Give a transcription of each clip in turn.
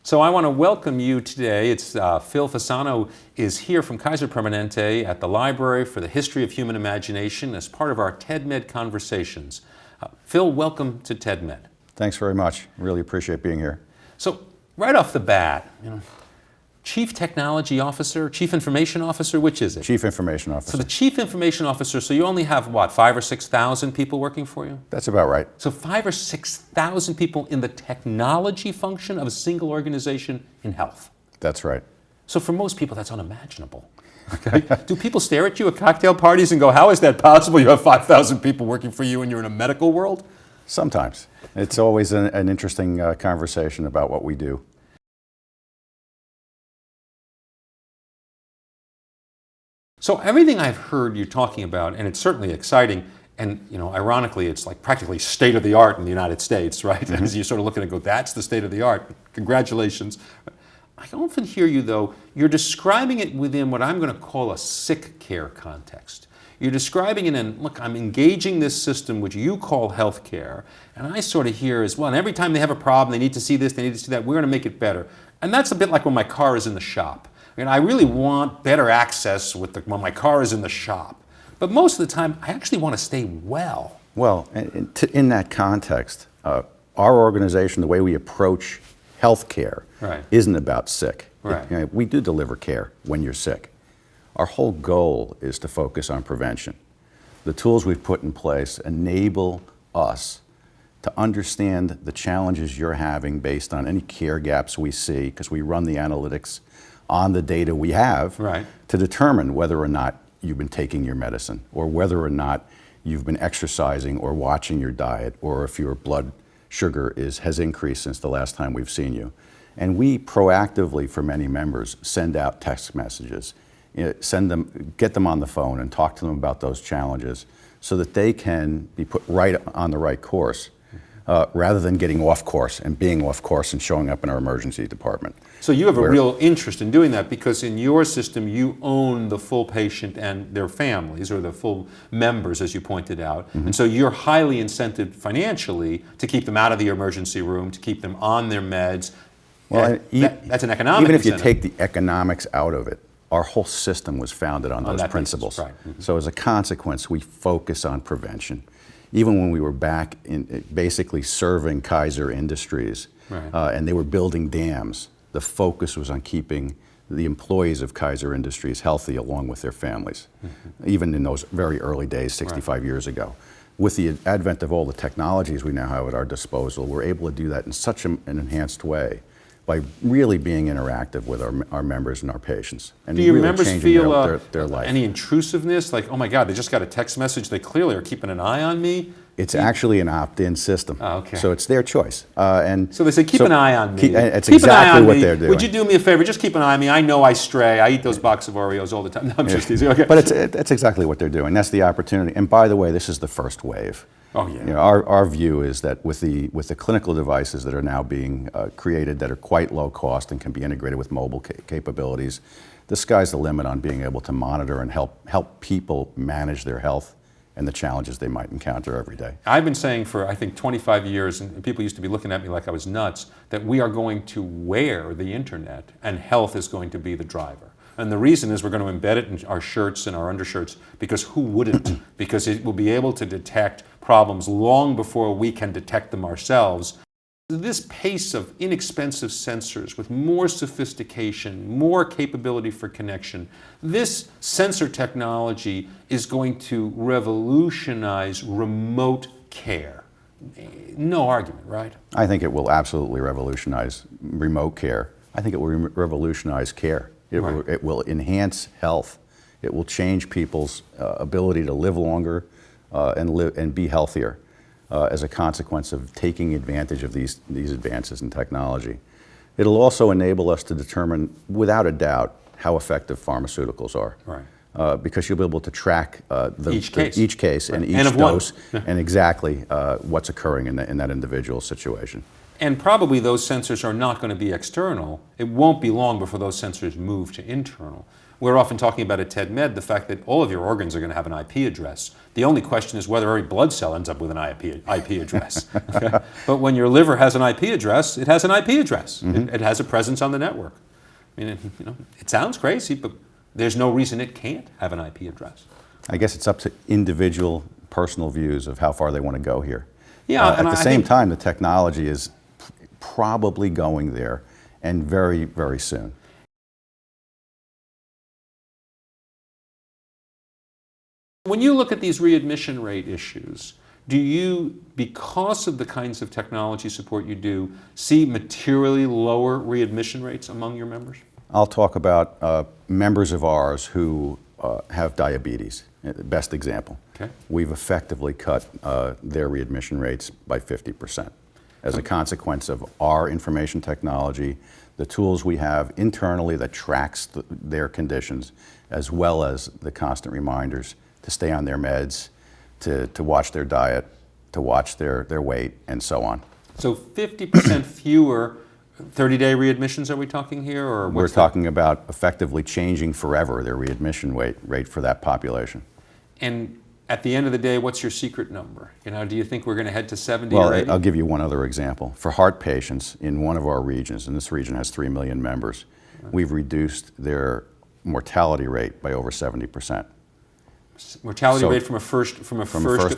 So I want to welcome you today. It's Phil Fasano is here from Kaiser Permanente at the Library for the History of Human Imagination as part of our TEDMed conversations. Phil, welcome to TEDMed. Thanks very much. Really appreciate being here. So right off the bat, Chief Technology Officer, Chief Information Officer, which is it? Chief Information Officer. So the Chief Information Officer, so you only have what, 5,000 or 6,000 people working for you? That's about right. So 5,000 or 6,000 people in the technology function of a single organization in health. That's right. So for most people, that's unimaginable. Okay? Do people stare at you at cocktail parties and go, how is that possible? You have 5,000 people working for you and you're in a medical world? Sometimes. It's always an interesting conversation about what we do. So everything I've heard you talking about, and it's certainly exciting, and ironically, it's like practically state of the art in the United States, right? Mm-hmm. As you sort of look at it and go, that's the state of the art. Congratulations. I often hear you, though, you're describing it within what I'm going to call a sick care context. You're describing it in, look, I'm engaging this system which you call healthcare, and I sort of hear as well, and every time they have a problem, they need to see this, they need to see that, we're going to make it better. And that's a bit like when my car is in the shop. I really want better access when my car is in the shop. But most of the time, I actually want to stay well. Well, in that context, our organization, the way we approach healthcare, isn't about sick. Right. We do deliver care when you're sick. Our whole goal is to focus on prevention. The tools we've put in place enable us to understand the challenges you're having based on any care gaps we see, because we run the analytics on the data we have to determine whether or not you've been taking your medicine, or whether or not you've been exercising or watching your diet, or if your blood sugar has increased since the last time we've seen you. And we proactively, for many members, send out text messages, get them on the phone and talk to them about those challenges so that they can be put right on the right course. Rather than getting off course and being off course and showing up in our emergency department. So you have a real interest in doing that because in your system you own the full patient and their families, or the full members, as you pointed out. Mm-hmm. And so you're highly incented financially to keep them out of the emergency room, to keep them on their meds. Well, that's an economic Even if incentive. you take the economics out of it, our whole system was founded on those principles. Basis, right. Mm-hmm. So as a consequence, we focus on prevention. Even when we were back in basically serving Kaiser Industries, and they were building dams, the focus was on keeping the employees of Kaiser Industries healthy along with their families, even in those very early days, 65 years ago. With the advent of all the technologies we now have at our disposal, we're able to do that in such an enhanced way by really being interactive with our members and our patients. And do your really members changing feel their life. Any intrusiveness? Like, oh my God, they just got a text message, they clearly are keeping an eye on me? It's actually an opt-in system. Oh, okay. So it's their choice. And so they say, keep an eye on me. It's exactly what they're doing. Would you do me a favor? Just keep an eye on me. I know I stray. I eat those box of Oreos all the time. No, I'm just teasing. Okay. But that's exactly what they're doing. That's the opportunity. And by the way, this is the first wave. Oh, yeah. Our view is that with the clinical devices that are now being created that are quite low cost and can be integrated with mobile capabilities, the sky's the limit on being able to monitor and help people manage their health and the challenges they might encounter every day. I've been saying for, I think, 25 years, and people used to be looking at me like I was nuts, that we are going to wear the internet and health is going to be the driver. And the reason is we're going to embed it in our shirts and our undershirts, because who wouldn't? Because it will be able to detect problems long before we can detect them ourselves. This pace of inexpensive sensors with more sophistication, more capability for connection, this sensor technology is going to revolutionize remote care. No argument, right? I think it will absolutely revolutionize remote care. I think it will revolutionize care. It will enhance health. It will change people's ability to live longer and be healthier as a consequence of taking advantage of these advances in technology. It'll also enable us to determine, without a doubt, how effective pharmaceuticals are. Right. Because you'll be able to track each case right. and each dose and exactly what's occurring in that individual situation. And probably those sensors are not going to be external. It won't be long before those sensors move to internal. We're often talking about at TED-Med the fact that all of your organs are going to have an IP address. The only question is whether every blood cell ends up with an IP address. Okay? But when your liver has an IP address, it has an IP address. It has a presence on the network. I mean, it sounds crazy, but there's no reason it can't have an IP address. I guess it's up to individual personal views of how far they want to go here. Yeah, at the same time, the technology is probably going there, and very, very soon. When you look at these readmission rate issues, do you, because of the kinds of technology support you do, see materially lower readmission rates among your members? I'll talk about members of ours who have diabetes, best example. Okay. We've effectively cut their readmission rates by 50% as a consequence of our information technology, the tools we have internally that tracks their conditions, as well as the constant reminders to stay on their meds, to watch their diet, to watch their weight, and so on. So 50% fewer 30-day readmissions are we talking here? Or we're talking about effectively changing forever their readmission rate for that population. And at the end of the day, what's your secret number? Do you think we're going to head to 70 well, or 80? I'll give you one other example. For heart patients in one of our regions, and this region has 3 million members, we've reduced their mortality rate by over 70%. Mortality rate from a first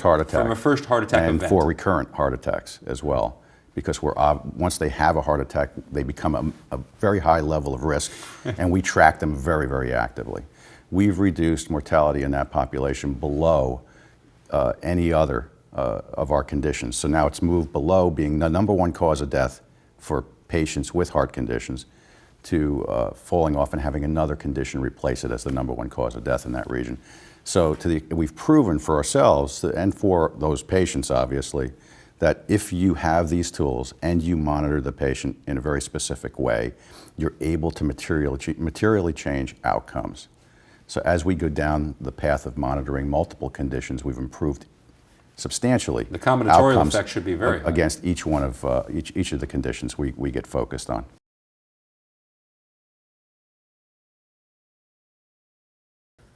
heart attack. From a first heart attack and event. for recurrent heart attacks as well, because once they have a heart attack, they become a very high level of risk, and we track them very, very actively. We've reduced mortality in that population below any other of our conditions. So now it's moved below being the #1 cause of death for patients with heart conditions to falling off and having another condition replace it as the #1 cause of death in that region. So we've proven for ourselves and for those patients, obviously, that if you have these tools and you monitor the patient in a very specific way, you're able to materially change outcomes. So as we go down the path of monitoring multiple conditions, we've improved substantially. The combinatorial effect should be very high. Against each one of each of the conditions we get focused on.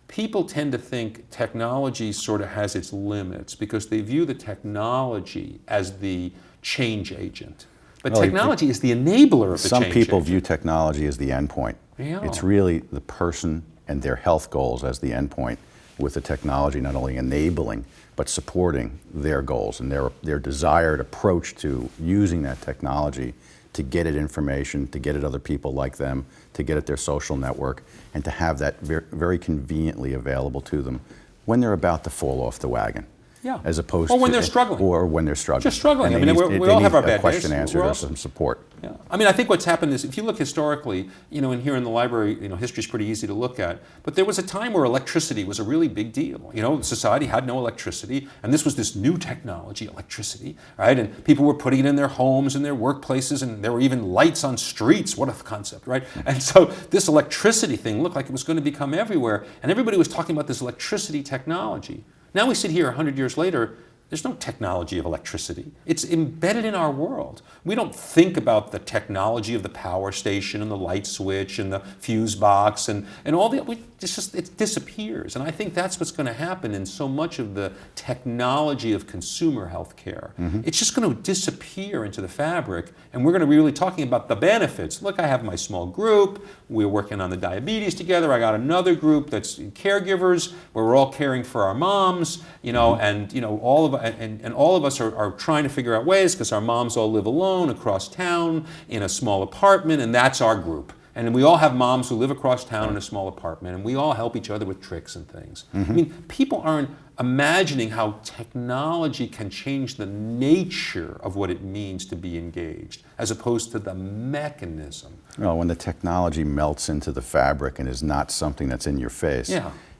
People tend to think technology sort of has its limits because they view the technology as the change agent. But technology is the enabler of the change agent. Some people view technology as the endpoint. Yeah. It's really the person and their health goals as the endpoint, with the technology not only enabling but supporting their goals and their desired approach to using that technology to get at information, to get at other people like them, to get at their social network, and to have that very conveniently available to them when they're about to fall off the wagon. Yeah. As opposed or when to, they're struggling. Or when they're struggling. Just struggling. And we all have our bad days. Question answered or some support. Yeah. I mean, I think what's happened is, if you look historically, and here in the library, history's pretty easy to look at, but there was a time where electricity was a really big deal. Society had no electricity, and this was this new technology, electricity, right? And people were putting it in their homes and their workplaces, and there were even lights on streets. What a concept, right? And so this electricity thing looked like it was going to become everywhere, and everybody was talking about this electricity technology. Now we sit here 100 years later, there's no technology of electricity. It's embedded in our world. We don't think about the technology of the power station and the light switch and the fuse box and all that. It disappears. And I think that's what's going to happen in so much of the technology of consumer healthcare. Mm-hmm. It's just going to disappear into the fabric, and we're going to be really talking about the benefits. Look, I have my small group. We're working on the diabetes together. I got another group that's caregivers where we're all caring for our moms, mm-hmm. and all of us are trying to figure out ways, because our moms all live alone across town in a small apartment, and that's our group. And we all have moms who live across town in a small apartment, and we all help each other with tricks and things. Mm-hmm. I mean, people aren't imagining how technology can change the nature of what it means to be engaged, as opposed to the mechanism. Well, when the technology melts into the fabric and is not something that's in your face,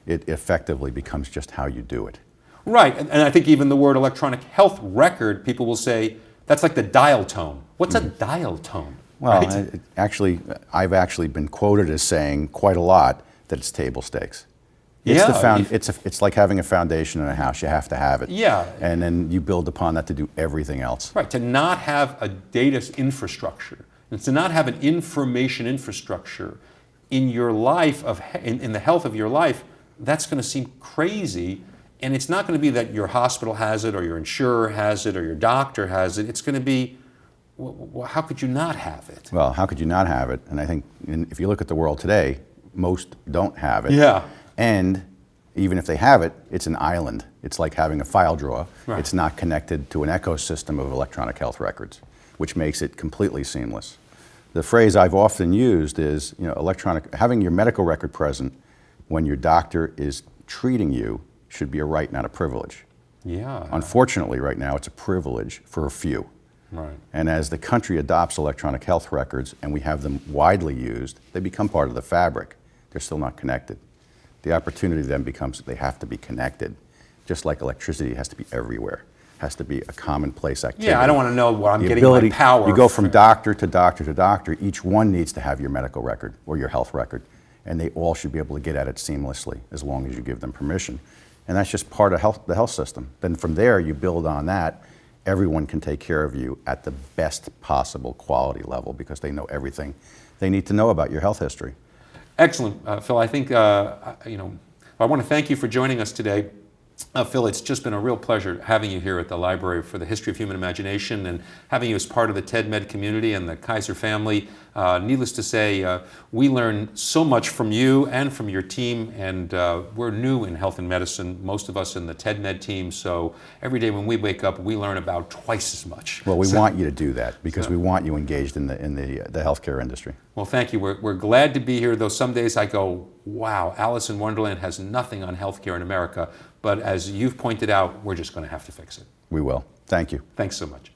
it effectively becomes just how you do it. Right, and I think even the word electronic health record, people will say, that's like the dial tone. What's a dial tone? Well, right? I've actually been quoted as saying quite a lot that it's table stakes. It's like having a foundation in a house. You have to have it. Yeah. And then you build upon that to do everything else. Right, to not have a data infrastructure, and to not have an information infrastructure, in your life, in the health of your life, that's going to seem crazy. And it's not going to be that your hospital has it or your insurer has it or your doctor has it. It's going to be, well, how could you not have it? Well, how could you not have it? And I think if you look at the world today, most don't have it. Yeah. And even if they have it, it's an island. It's like having a file drawer. Right. It's not connected to an ecosystem of electronic health records, which makes it completely seamless. The phrase I've often used is, having your medical record present when your doctor is treating you should be a right, not a privilege. Yeah. Unfortunately, right now, it's a privilege for a few. Right. And as the country adopts electronic health records and we have them widely used, they become part of the fabric. They're still not connected. The opportunity then becomes that they have to be connected, just like electricity has to be everywhere, has to be a commonplace activity. Yeah, I don't want to know where I'm The getting ability, my power. you go from doctor to doctor to doctor, each one needs to have your medical record or your health record, and they all should be able to get at it seamlessly as long as you give them permission. And that's just part of the health system. Then from there, you build on that. Everyone can take care of you at the best possible quality level because they know everything they need to know about your health history. Excellent, Phil. I think, I want to thank you for joining us today. Phil, it's just been a real pleasure having you here at the Library for the History of Human Imagination and having you as part of the TED-Med community and the Kaiser family. Needless to say, we learn so much from you and from your team, and we're new in health and medicine, most of us in the TED-Med team, so every day when we wake up, we learn about twice as much. Well, we want you to do that because we want you engaged in the healthcare industry. Well, thank you. We're glad to be here, though some days I go, wow, Alice in Wonderland has nothing on healthcare in America. But as you've pointed out, we're just going to have to fix it. We will. Thank you. Thanks so much.